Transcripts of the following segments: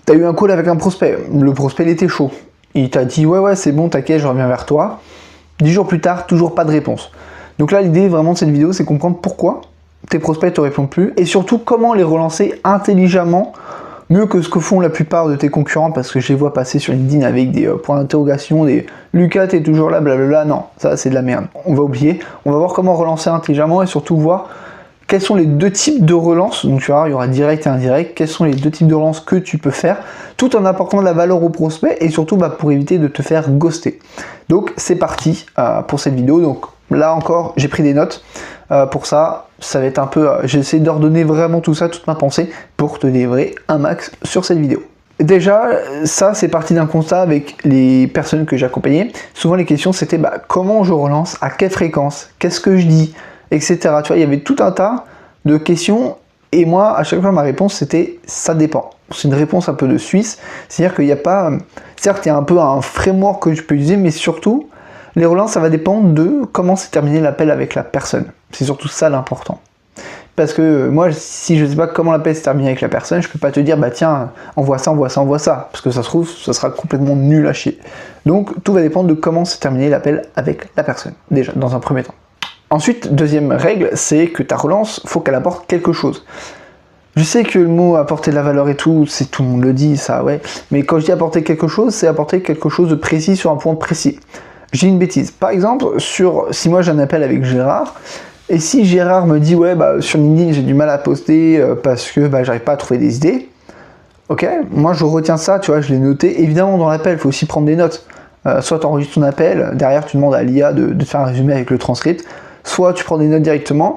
Tu as eu un call avec un prospect, le prospect il était chaud. Il t'a dit ouais c'est bon, t'inquiète, je reviens vers toi. 10 jours plus tard, toujours pas de réponse. Donc là l'idée vraiment de cette vidéo c'est comprendre pourquoi tes prospects te répondent plus et surtout comment les relancer intelligemment, mieux que ce que font la plupart de tes concurrents, parce que je les vois passer sur LinkedIn avec des points d'interrogation, des Lucas t'es toujours là, blablabla. Non, ça c'est de la merde. On va oublier. On va voir comment relancer intelligemment et surtout voir quels sont les deux types de relance. Donc tu vois, il y aura direct et indirect. Quels sont les deux types de relance que tu peux faire, tout en apportant de la valeur au prospect et surtout pour éviter de te faire ghoster. Donc c'est parti pour cette vidéo. Donc là encore, j'ai pris des notes. Pour ça, ça va être un peu... j'ai essayé d'ordonner vraiment tout ça, toute ma pensée, pour te livrer un max sur cette vidéo. Déjà, ça c'est parti d'un constat avec les personnes que j'accompagnais. Souvent les questions c'était comment je relance, à quelle fréquence, qu'est-ce que je dis, etc. Tu vois, il y avait tout un tas de questions et moi, à chaque fois, ma réponse c'était ça dépend. C'est une réponse un peu de Suisse, c'est-à-dire qu'il n'y a pas... Certes, il y a un peu un framework que je peux utiliser, mais surtout, les relances, ça va dépendre de comment s'est terminé l'appel avec la personne. C'est surtout ça l'important. Parce que moi, si je ne sais pas comment l'appel s'est terminé avec la personne, je ne peux pas te dire, tiens, envoie ça, envoie ça, envoie ça. Parce que ça se trouve, ça sera complètement nul à chier. Donc, tout va dépendre de comment s'est terminé l'appel avec la personne, déjà, dans un premier temps. Ensuite, deuxième règle, c'est que ta relance, faut qu'elle apporte quelque chose. Je sais que le mot apporter de la valeur et tout, c'est tout le monde le dit, ça, ouais. Mais quand je dis apporter quelque chose, c'est apporter quelque chose de précis sur un point précis. J'ai une bêtise. Par exemple, si moi j'ai un appel avec Gérard, et si Gérard me dit sur LinkedIn j'ai du mal à poster parce que j'arrive pas à trouver des idées, ok, moi je retiens ça, tu vois, je l'ai noté. Évidemment dans l'appel, il faut aussi prendre des notes. Soit tu enregistres ton appel, derrière tu demandes à l'IA de faire un résumé avec le transcript, soit tu prends des notes directement,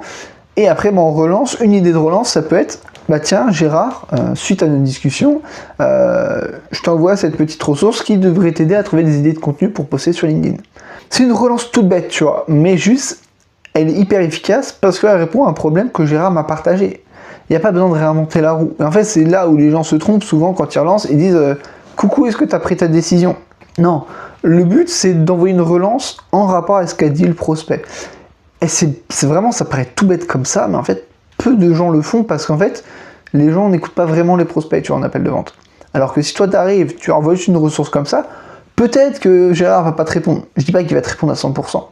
et après on relance. Une idée de relance, ça peut être tiens Gérard, suite à notre discussion, je t'envoie cette petite ressource qui devrait t'aider à trouver des idées de contenu pour poster sur LinkedIn. C'est une relance toute bête, tu vois, mais juste, elle est hyper efficace parce qu'elle répond à un problème que Gérard m'a partagé. Il n'y a pas besoin de réinventer la roue. Et en fait, c'est là où les gens se trompent souvent quand ils relancent et disent coucou, est-ce que tu as pris ta décision? Non, le but c'est d'envoyer une relance en rapport avec ce qu'a dit le prospect. Et c'est vraiment, ça paraît tout bête comme ça, mais en fait, peu de gens le font parce qu'en fait, les gens n'écoutent pas vraiment les prospects, tu vois, en appel de vente. Alors que si toi t'arrives, tu envoies juste une ressource comme ça, peut-être que Gérard va pas te répondre. Je dis pas qu'il va te répondre à 100%.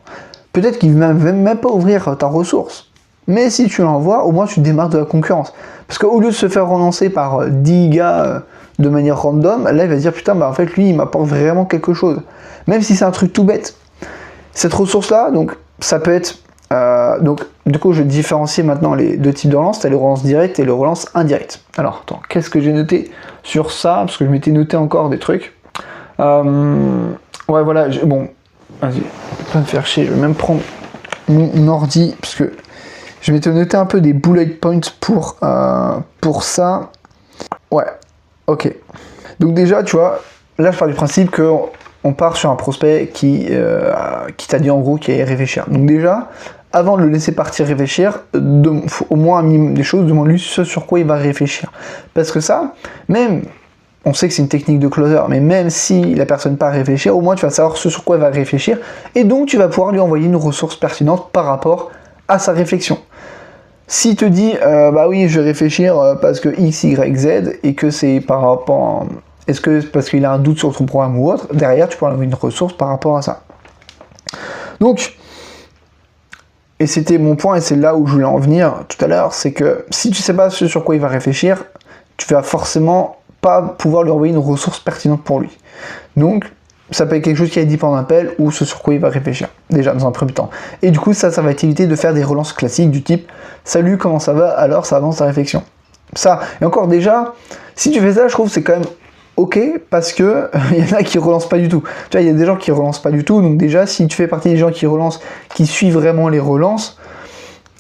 Peut-être qu'il va même pas ouvrir ta ressource. Mais si tu l'envoies, au moins tu démarres de la concurrence. Parce qu'au lieu de se faire relancer par 10 gars de manière random, là il va se dire putain, en fait lui il m'apporte vraiment quelque chose. Même si c'est un truc tout bête. Cette ressource-là, donc ça peut être... donc du coup je vais différencier maintenant les deux types de relance, tu as les relances directes et les relances indirectes. Alors attends, qu'est-ce que j'ai noté sur ça? Parce que je m'étais noté encore des trucs. Ouais voilà, bon, vas-y, pas me faire chier, je vais même prendre mon ordi, parce que je m'étais noté un peu des bullet points pour ça. Ouais, ok. Donc déjà, tu vois, là je pars du principe que on part sur un prospect qui t'a dit en gros qu'il allait réfléchir. Donc déjà, avant de le laisser partir réfléchir, faut au moins un minimum des choses, demande-lui ce sur quoi il va réfléchir. Parce que ça, même, on sait que c'est une technique de closer, mais même si la personne part réfléchir, au moins tu vas savoir ce sur quoi il va réfléchir, et donc tu vas pouvoir lui envoyer une ressource pertinente par rapport à sa réflexion. S'il te dit, oui, je vais réfléchir parce que X, Y, Z, et que c'est par rapport à... Est-ce que c'est parce qu'il a un doute sur ton programme ou autre? Derrière, tu peux envoyer une ressource par rapport à ça. Donc, et c'était mon point, et c'est là où je voulais en venir tout à l'heure, c'est que si tu sais pas ce sur quoi il va réfléchir, tu vas forcément pas pouvoir lui envoyer une ressource pertinente pour lui. Donc, ça peut être quelque chose qui a dit pendant l'appel ou ce sur quoi il va réfléchir, déjà dans un premier temps. Et du coup, ça va t'éviter de faire des relances classiques du type « Salut, comment ça va? Alors, ça avance ta réflexion. » Ça, et encore déjà, si tu fais ça, je trouve que c'est quand même ok, parce que il y en a qui relancent pas du tout. Tu vois, il y a des gens qui relancent pas du tout, donc déjà, si tu fais partie des gens qui relancent, qui suivent vraiment les relances,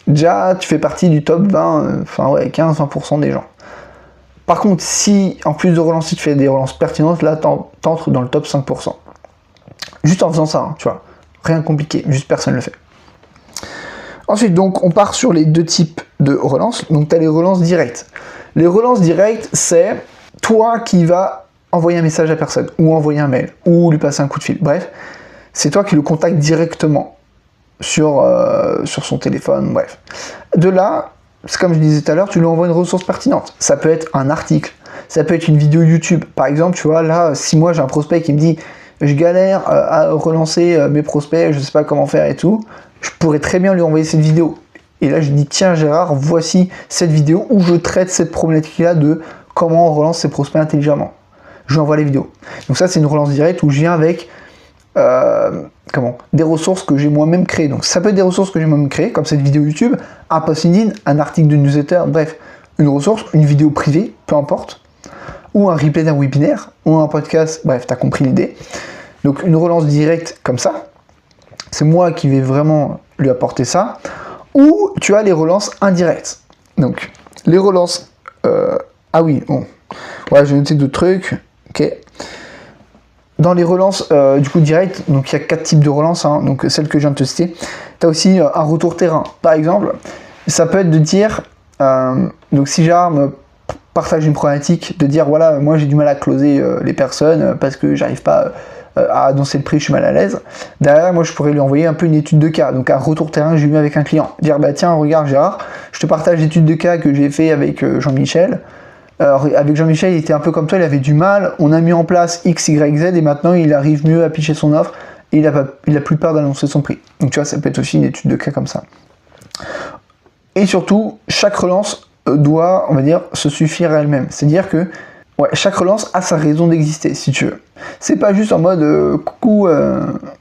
déjà, tu fais partie du top 20, 15-20% des gens. Par contre, si en plus de relancer, tu fais des relances pertinentes, là, t'entres dans le top 5%. Juste en faisant ça, hein, tu vois. Rien de compliqué, juste personne ne le fait. Ensuite, donc, on part sur les deux types de relances. Donc, tu as les relances directes. Les relances directes, c'est toi qui vas envoyer un message à personne, ou envoyer un mail, ou lui passer un coup de fil. Bref, c'est toi qui le contactes directement sur son téléphone, bref. De là, c'est comme je disais tout à l'heure, tu lui envoies une ressource pertinente. Ça peut être un article, Ça peut être une vidéo YouTube. Par exemple, tu vois, là, si moi j'ai un prospect qui me dit je galère à relancer mes prospects, je sais pas comment faire et tout, je pourrais très bien lui envoyer cette vidéo. Et là, je dis tiens Gérard, voici cette vidéo où je traite cette problématique-là de comment on relance ses prospects intelligemment. Je lui envoie les vidéos. Donc ça, c'est une relance directe où je viens avec des ressources que j'ai moi-même créées. Donc ça peut être des ressources que j'ai moi-même créées, comme cette vidéo YouTube, un post LinkedIn, un article de newsletter, bref, une ressource, une vidéo privée, peu importe, ou un replay d'un webinaire, ou un podcast, bref, tu as compris l'idée. Donc une relance directe comme ça, c'est moi qui vais vraiment lui apporter ça, ou tu as les relances indirectes. Donc les relances... ah oui, bon, ouais, j'ai noté d'autres trucs, ok. Dans les relances du coup directes, donc il y a 4 types de relances, hein, donc celle que je viens de te citer. Tu as aussi un retour terrain. Par exemple, ça peut être de dire, donc si Gérard me partage une problématique, de dire voilà, moi j'ai du mal à closer les personnes parce que j'arrive pas à annoncer le prix, je suis mal à l'aise. Derrière, moi je pourrais lui envoyer un peu une étude de cas, donc un retour terrain que j'ai eu avec un client. Dire bah tiens, regarde Gérard, je te partage l'étude de cas que j'ai fait avec Jean-Michel. Alors, avec Jean-Michel, il était un peu comme toi, il avait du mal, on a mis en place X, Y, Z, et maintenant il arrive mieux à pitcher son offre, et il a plus peur d'annoncer son prix. Donc tu vois, ça peut être aussi une étude de cas comme ça. Et surtout, chaque relance doit, on va dire, se suffire à elle-même. C'est-à-dire que chaque relance a sa raison d'exister, si tu veux. C'est pas juste en mode coucou,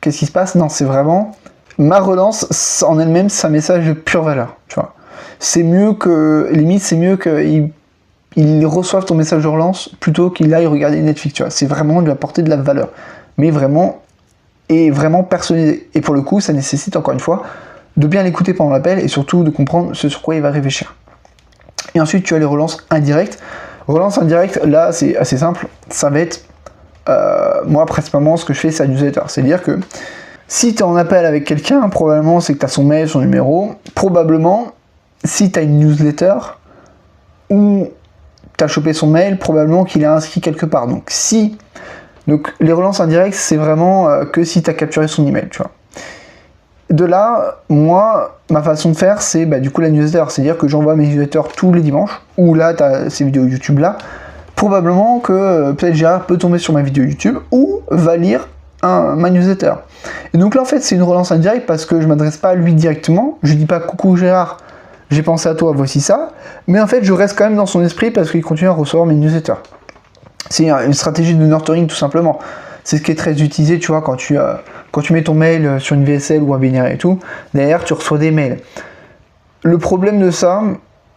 qu'est-ce qui se passe? Non, c'est vraiment ma relance en elle-même, c'est un message de pure valeur, tu vois. C'est mieux que, limite, c'est mieux qu'ils reçoivent ton message de relance plutôt qu'il aille regarder Netflix, tu vois. C'est vraiment lui apporter de la valeur. Mais vraiment, et vraiment personnalisé. Et pour le coup, ça nécessite, encore une fois, de bien l'écouter pendant l'appel et surtout de comprendre ce sur quoi il va réfléchir. Et ensuite, tu as les relances indirectes. Relance indirecte, là, c'est assez simple. Ça va être, moi, principalement, ce que je fais, c'est la newsletter. C'est-à-dire que si tu es en appel avec quelqu'un, probablement, c'est que tu as son mail, son numéro. Probablement, si tu as une newsletter ou tu as chopé son mail, probablement qu'il est inscrit quelque part. Donc les relances indirectes, c'est vraiment que si tu as capturé son email, tu vois. De là, moi, ma façon de faire, c'est du coup la newsletter. C'est-à-dire que j'envoie mes newsletters tous les dimanches, ou là, tu as ces vidéos YouTube là. Probablement que peut-être Gérard peut tomber sur ma vidéo YouTube, ou va lire ma newsletter. Et donc là, en fait, c'est une relance indirecte parce que je ne m'adresse pas à lui directement. Je ne dis pas coucou Gérard, j'ai pensé à toi, voici ça. Mais en fait, je reste quand même dans son esprit parce qu'il continue à recevoir mes newsletters. C'est une stratégie de nurturing tout simplement. C'est ce qui est très utilisé, tu vois, quand tu mets ton mail sur une VSL ou un webinaire et tout, derrière tu reçois des mails. Le problème de ça,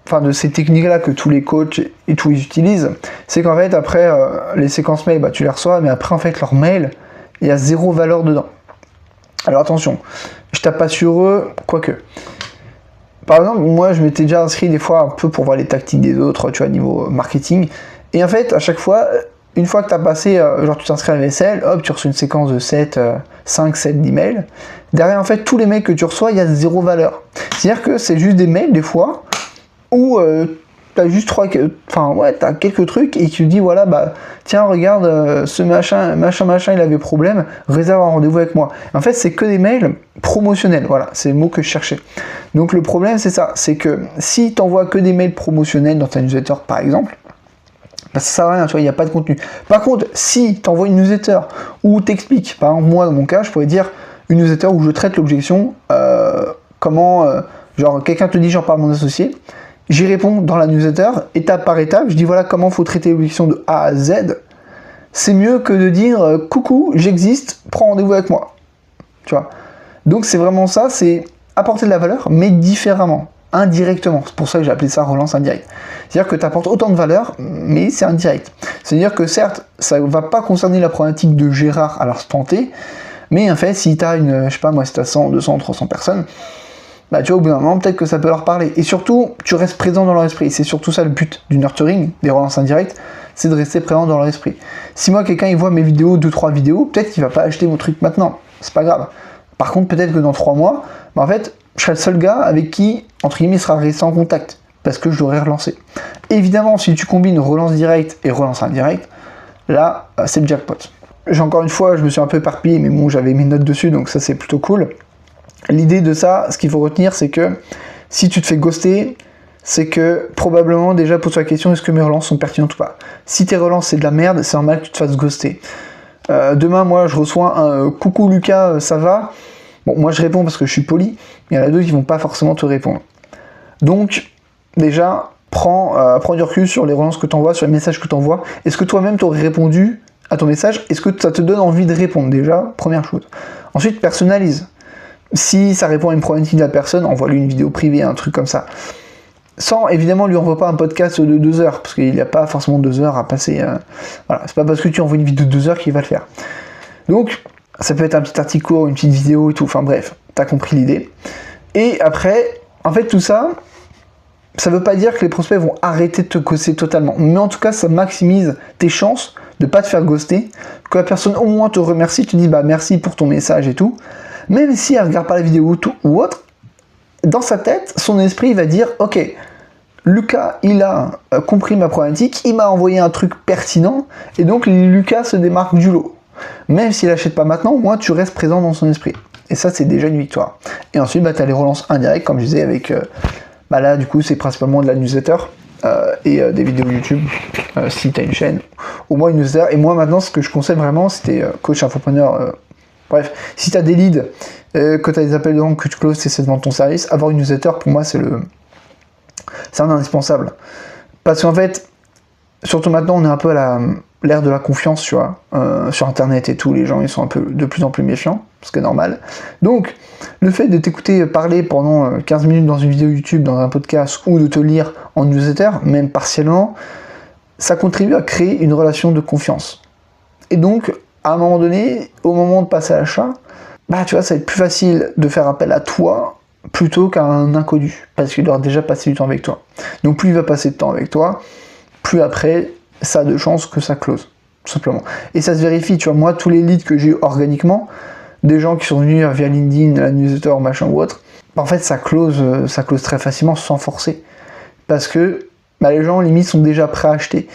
enfin de ces techniques-là que tous les coachs et tout ils utilisent, c'est qu'en fait après les séquences mails, tu les reçois, mais après en fait leur mail, il y a zéro valeur dedans. Alors attention, je tape pas sur eux, quoique. Par exemple, moi je m'étais déjà inscrit des fois un peu pour voir les tactiques des autres, tu vois, niveau marketing. Et en fait, à chaque fois, une fois que tu as passé, genre tu t'inscris à la VSL, hop, tu reçois une séquence de 5, 7 d'emails. Derrière, en fait, tous les mails que tu reçois, il y a zéro valeur. C'est-à-dire que c'est juste des mails, des fois, où tu as juste t'as quelques trucs et tu dis, voilà, tiens, regarde, ce machin, il avait problème, réserve un rendez-vous avec moi. En fait, c'est que des mails promotionnels, voilà, c'est le mot que je cherchais. Donc le problème, c'est ça, c'est que si tu envoies que des mails promotionnels dans ta newsletter, par exemple, ça sert à rien, tu vois, il n'y a pas de contenu. Par contre, si tu envoies une newsletter où t'expliques, par exemple, moi, dans mon cas, je pourrais dire une newsletter où je traite l'objection, genre, quelqu'un te dit, j'en parle à mon associé, j'y réponds dans la newsletter, étape par étape, je dis, voilà comment il faut traiter l'objection de A à Z. C'est mieux que de dire, coucou, j'existe, prends rendez-vous avec moi. Tu vois. Donc, c'est vraiment ça, c'est apporter de la valeur, mais différemment. Indirectement, c'est pour ça que j'ai appelé ça relance indirecte. C'est-à-dire que tu apportes autant de valeur, mais c'est indirect. C'est-à-dire que certes, ça ne va pas concerner la problématique de Gérard à l'instant T, mais en fait, si tu as je sais pas moi, si tu as 100, 200, 300 personnes, tu vois, au bout d'un moment, peut-être que ça peut leur parler. Et surtout, tu restes présent dans leur esprit. C'est surtout ça le but du nurturing, des relances indirectes, c'est de rester présent dans leur esprit. Si moi, quelqu'un il voit mes vidéos, 2-3 vidéos, peut-être qu'il va pas acheter mon truc maintenant, c'est pas grave. Par contre, peut-être que dans 3 mois, en fait, je serai le seul gars avec qui, entre guillemets, il sera resté en contact, parce que je l'aurai relancé. Évidemment, si tu combines relance directe et relance indirecte, là, c'est le jackpot. Encore une fois, je me suis un peu éparpillé, mais bon, j'avais mes notes dessus, donc ça, c'est plutôt cool. L'idée de ça, ce qu'il faut retenir, c'est que si tu te fais ghoster, c'est que probablement déjà pose-toi la question, est-ce que mes relances sont pertinentes ou pas. Si tes relances c'est de la merde, c'est normal que tu te fasses ghoster. Demain, moi, je reçois un coucou Lucas, ça va? Bon, moi je réponds parce que je suis poli, mais il y en a d'autres qui vont pas forcément te répondre. Donc, déjà, prends du recul sur les relances que tu envoies, sur les messages que tu envoies. Est-ce que toi-même tu aurais répondu à ton message? Est-ce que ça te donne envie de répondre déjà? Première chose. Ensuite, personnalise. Si ça répond à une problématique de la personne, envoie-lui une vidéo privée, un truc comme ça. Sans, évidemment, lui envoie pas un podcast de 2 heures, parce qu'il n'y a pas forcément 2 heures à passer. Voilà, c'est pas parce que tu envoies une vidéo de 2 heures qu'il va le faire. Donc, ça peut être un petit article court, une petite vidéo et tout, enfin bref, t'as compris l'idée. Et après, en fait, tout ça, ça veut pas dire que les prospects vont arrêter de te ghoster totalement, mais en tout cas, ça maximise tes chances de pas te faire ghoster, que la personne au moins te remercie, te dit bah merci pour ton message et tout, même si elle regarde pas la vidéo ou autre, dans sa tête, son esprit va dire ok, Lucas, il a compris ma problématique, il m'a envoyé un truc pertinent, et donc Lucas se démarque du lot. Même s'il n'achète pas maintenant, au moins tu restes présent dans son esprit. Et ça, c'est déjà une victoire. Et ensuite, bah, tu as les relances indirectes, comme je disais, avec... bah là, du coup, c'est principalement de la newsletter et des vidéos YouTube, si tu as une chaîne. Au moins une newsletter. Et moi, maintenant, ce que je conseille vraiment, c'était coach infopreneur. Bref, si tu as des leads, que tu as des appels de vente que tu closes, c'est de vendre ton service, avoir une newsletter, pour moi, c'est un indispensable. Parce qu'en fait, surtout maintenant, on est un peu à l'ère de la confiance, tu vois, sur Internet et tout, les gens, ils sont un peu de plus en plus méfiants, ce qui est normal. Donc, le fait de t'écouter parler pendant 15 minutes dans une vidéo YouTube, dans un podcast, ou de te lire en newsletter, même partiellement, ça contribue à créer une relation de confiance. Et donc, à un moment donné, au moment de passer à l'achat, bah, tu vois, ça va être plus facile de faire appel à toi, plutôt qu'à un inconnu, parce qu'il aura déjà passé du temps avec toi. Donc, plus il va passer de temps avec toi, plus après, ça a de chances que ça close, tout simplement. Et ça se vérifie, tu vois, moi, tous les leads que j'ai eu organiquement, des gens qui sont venus via LinkedIn, la newsletter, machin ou autre, en fait, ça close très facilement sans forcer. Parce que bah, les gens, limite, sont déjà prêts à acheter.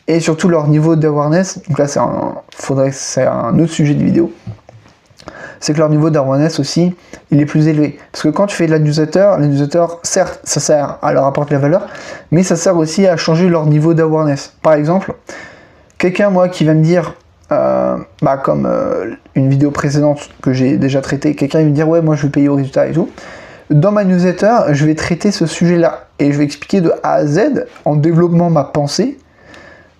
Et surtout, leur niveau d'awareness, donc là, c'est un autre sujet de vidéo, c'est que leur niveau d'awareness aussi, il est plus élevé. Parce que quand tu fais de la newsletter, certes, ça sert à leur apporter la valeur, mais ça sert aussi à changer leur niveau d'awareness. Par exemple, quelqu'un, moi, qui va me dire, comme une vidéo précédente que j'ai déjà traitée, quelqu'un va me dire, ouais, moi, je vais payer au résultat et tout. Dans ma newsletter, je vais traiter ce sujet-là, et je vais expliquer de A à Z, en développant ma pensée,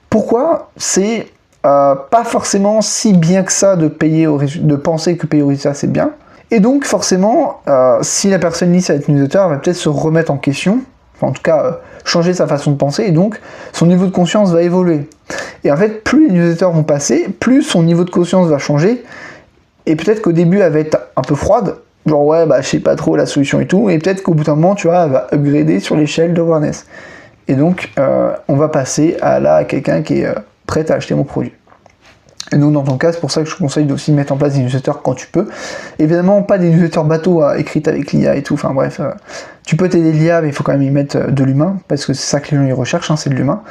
pourquoi c'est... pas forcément si bien que ça de penser que payer au résultat c'est bien. Et donc forcément, si la personne lit cette newsletter, elle va peut-être se remettre en question, enfin, en tout cas changer sa façon de penser, et donc son niveau de conscience va évoluer. Et en fait, plus les newsletters vont passer, plus son niveau de conscience va changer, et peut-être qu'au début elle va être un peu froide, genre ouais, bah je sais pas trop la solution et tout, et peut-être qu'au bout d'un moment, tu vois, elle va upgrader sur l'échelle d'awareness. Et donc, on va passer à quelqu'un qui est prête à acheter mon produit. Et donc dans ton cas, c'est pour ça que je te conseille aussi de mettre en place des newsletters quand tu peux. Évidemment, pas des newsletters bateaux écrites avec l'IA et tout, enfin bref, tu peux t'aider l'IA, mais il faut quand même y mettre de l'humain, parce que c'est ça que les gens y recherchent, hein, c'est de l'humain.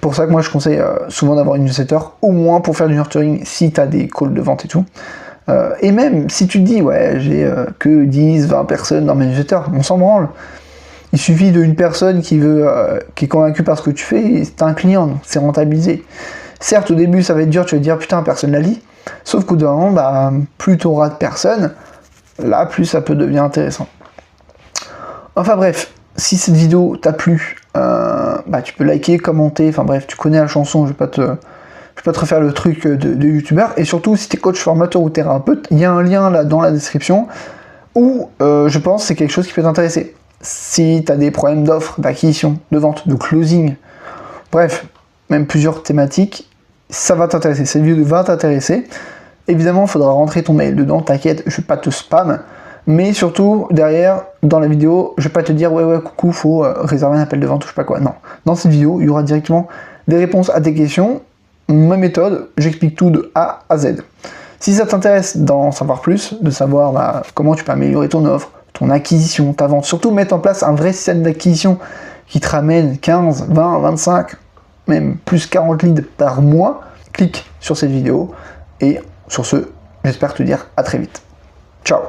Pour ça que moi je conseille souvent d'avoir une newsletter, au moins pour faire du nurturing, si tu as des calls de vente et tout. Et même si tu te dis, ouais, j'ai que 10, 20 personnes dans mes newsletters, on s'en branle. Il suffit d'une personne qui est convaincue par ce que tu fais, et c'est un client, donc c'est rentabilisé. Certes, au début, ça va être dur, tu vas te dire, putain, personne la lit. Sauf qu'au bout d'un moment, bah, plus tu auras de personnes, là, plus ça peut devenir intéressant. Enfin bref, si cette vidéo t'a plu, tu peux liker, commenter, enfin bref, tu connais la chanson, je vais pas te refaire le truc de youtubeur. Et surtout, si tu es coach, formateur ou thérapeute, il y a un lien là dans la description où je pense que c'est quelque chose qui peut t'intéresser. Si tu as des problèmes d'offres, d'acquisition, de vente, de closing, bref, même plusieurs thématiques, ça va t'intéresser, cette vidéo va t'intéresser. Évidemment, il faudra rentrer ton mail dedans, t'inquiète, je vais pas te spam, mais surtout, derrière, dans la vidéo, je vais pas te dire, ouais, coucou, faut réserver un appel de vente ou je sais pas quoi, non. Dans cette vidéo, il y aura directement des réponses à tes questions, ma méthode, j'explique tout de A à Z. Si ça t'intéresse d'en savoir plus, de savoir comment tu peux améliorer ton offre, ton acquisition, ta vente, surtout mettre en place un vrai système d'acquisition qui te ramène 15, 20, 25, même plus 40 leads par mois, clique sur cette vidéo et sur ce, j'espère te dire à très vite. Ciao.